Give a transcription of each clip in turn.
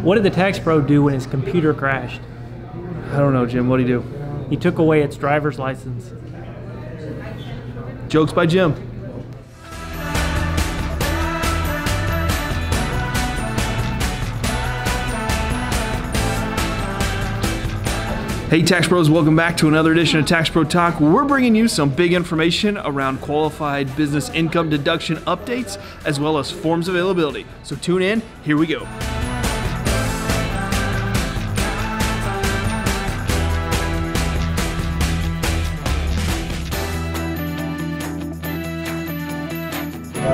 What did the Tax Pro do when his computer crashed? I don't know, Jim. What did he do? He took away its driver's license. Jokes by Jim. Hey Tax Pros, welcome back to another edition of TaxProTalk. We're bringing you some big information around qualified business income deduction updates, as well as forms availability. So tune in, here we go.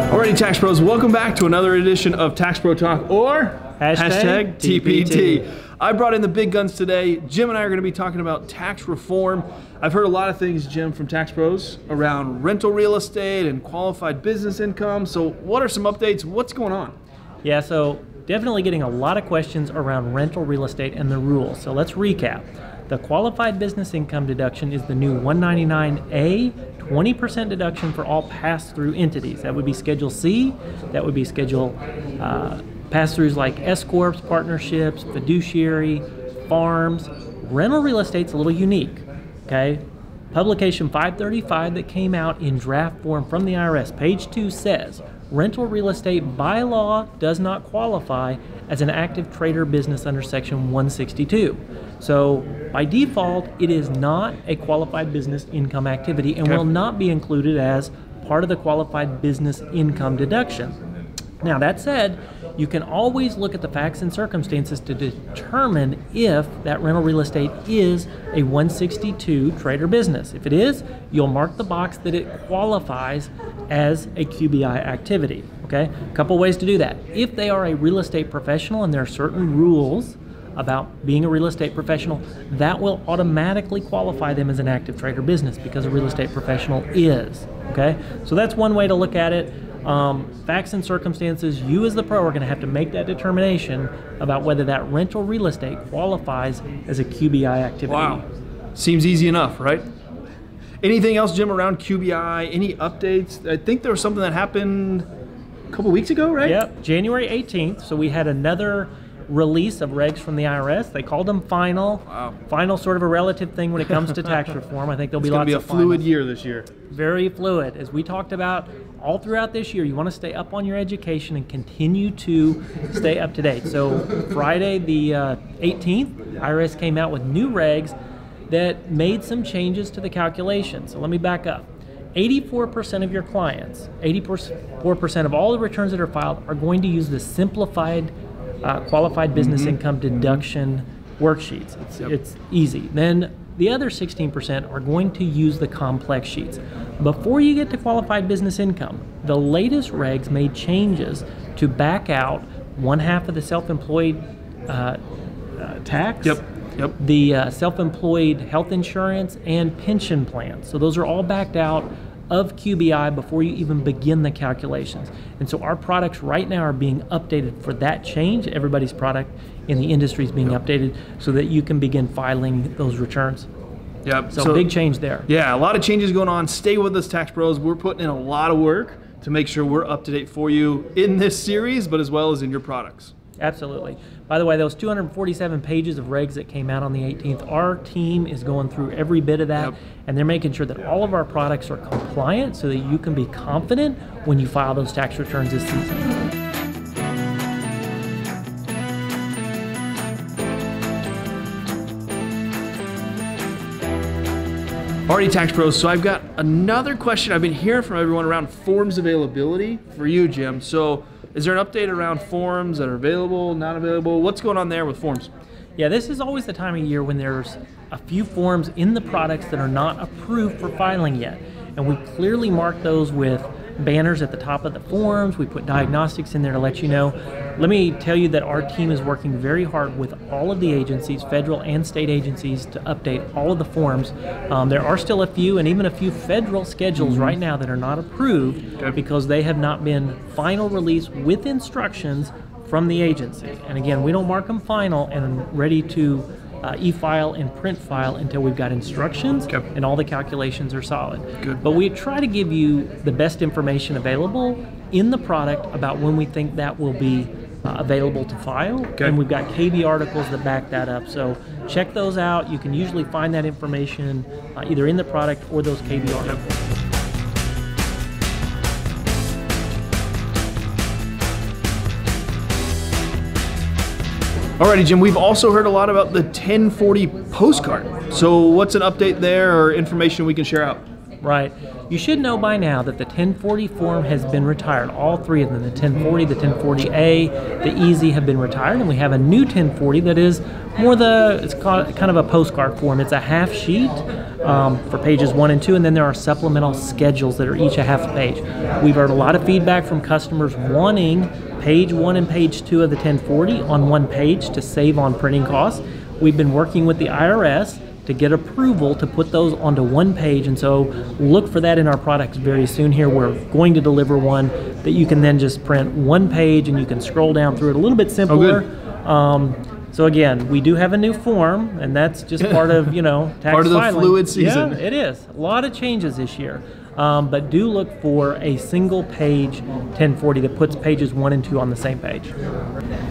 Alrighty Tax Pros, welcome back to another edition of TaxProTalk, or hashtag TPT. I brought in the big guns today. Jim and I are going to be talking about tax reform. I've heard a lot of things, Jim, from Tax Pros around rental real estate and qualified business income. So what are some updates? What's going on? Yeah, so definitely getting a lot of questions around rental real estate and the rules. So let's recap. The qualified business income deduction is the new 199A, 20% deduction for all pass-through entities. That would be Schedule C, that would be Schedule pass-throughs like S-corps, partnerships, fiduciary, farms. Rental real estate's a little unique, okay? Publication 535 that came out in draft form from the IRS, page 2 says, rental real estate by law does not qualify as an active trader business under section 162. So by default, it is not a qualified business income activity and will not be included as part of the qualified business income deduction. Now that said, you can always look at the facts and circumstances to determine if that rental real estate is a 162 trader business. If it is, you'll mark the box that it qualifies as a QBI activity, okay? A couple ways to do that. If they are a real estate professional and there are certain rules about being a real estate professional, that will automatically qualify them as an active trader business because a real estate professional is, okay? So that's one way to look at it. Facts and circumstances, you as the pro are going to have to make that determination about whether that rental real estate qualifies as a QBI activity. Wow. Seems easy enough, right? Anything else, Jim, around QBI? Any updates? I think there was something that happened a couple weeks ago, right? Yep, January 18th. So we had another release of regs from the IRS. They called them final. Wow. Final, sort of a relative thing when it comes to tax reform. I think there'll be lots of It's going to be a fluid year this year. Very fluid. As we talked about all throughout this year, you want to stay up on your education and continue to stay up to date. So Friday the 18th, IRS came out with new regs that made some changes to the calculation. So let me back up. 84% of your clients, 84% of all the returns that are filed are going to use the simplified qualified business income deduction worksheets. It's easy. Then the other 16% are going to use the complex sheets. Before you get to qualified business income, the latest regs made changes to back out 1/2 of the self-employed tax, the self-employed health insurance, and pension plans. So those are all backed out of QBI before you even begin the calculations. And so our products right now are being updated for that change. Everybody's product in the industry is being updated so that you can begin filing those returns. Yep. So big change there. Yeah, a lot of changes going on. Stay with us, Tax Pros. We're putting in a lot of work to make sure we're up to date for you in this series, but as well as in your products. Absolutely. By the way, those 247 pages of regs that came out on the 18th, our team is going through every bit of that, and they're making sure that all of our products are compliant so that you can be confident when you file those tax returns this season. Alrighty, Tax Pros, so I've got another question I've been hearing from everyone around forms availability for you, Jim. So is there an update around forms that are available, not available? What's going on there with forms? Yeah, this is always the time of year when there's a few forms in the products that are not approved for filing yet. And we clearly mark those with banners at the top of the forms. We put diagnostics in there to let you know. Let me tell you that our team is working very hard with all of the agencies, federal and state agencies, to update all of the forms. There are still a few, and even a few federal schedules right now that are not approved because they have not been final released with instructions from the agency. And again, we don't mark them final and ready to e-file and print file until we've got instructions and all the calculations are solid. But we try to give you the best information available in the product about when we think that will be available to file, and we've got KB articles that back that up. So check those out. You can usually find that information either in the product or those KB articles. Alrighty, Jim, we've also heard a lot about the 1040 postcard. So what's an update there or information we can share out? Right. You should know by now that the 1040 form has been retired. All three of them, the 1040, the 1040A, the Easy have been retired, and we have a new 1040 that is more it's called kind of a postcard form. It's a half sheet for pages 1 and 2, and then there are supplemental schedules that are each a half page. We've heard a lot of feedback from customers wanting page 1 and page 2 of the 1040 on one page to save on printing costs. We've been working with the IRS to get approval to put those onto one page, and so look for that in our products very soon here. We're going to deliver one that you can then just print one page and you can scroll down through it a little bit simpler. So again, we do have a new form, and that's just part of, tax part of the filing. fluid season. Yeah, it is. A lot of changes this year. But do look for a single page 1040 that puts pages 1 and 2 on the same page.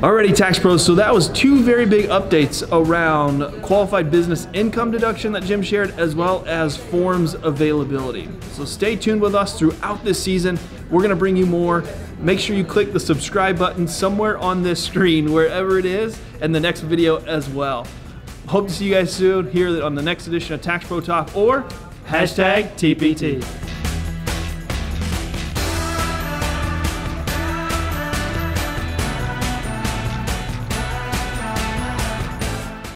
Alrighty, Tax Pros, so that was two very big updates around qualified business income deduction that Jim shared, as well as forms availability. So stay tuned with us throughout this season. We're gonna bring you more. Make sure you click the subscribe button somewhere on this screen, wherever it is, and the next video as well. Hope to see you guys soon here on the next edition of TaxProTalk or #TPT.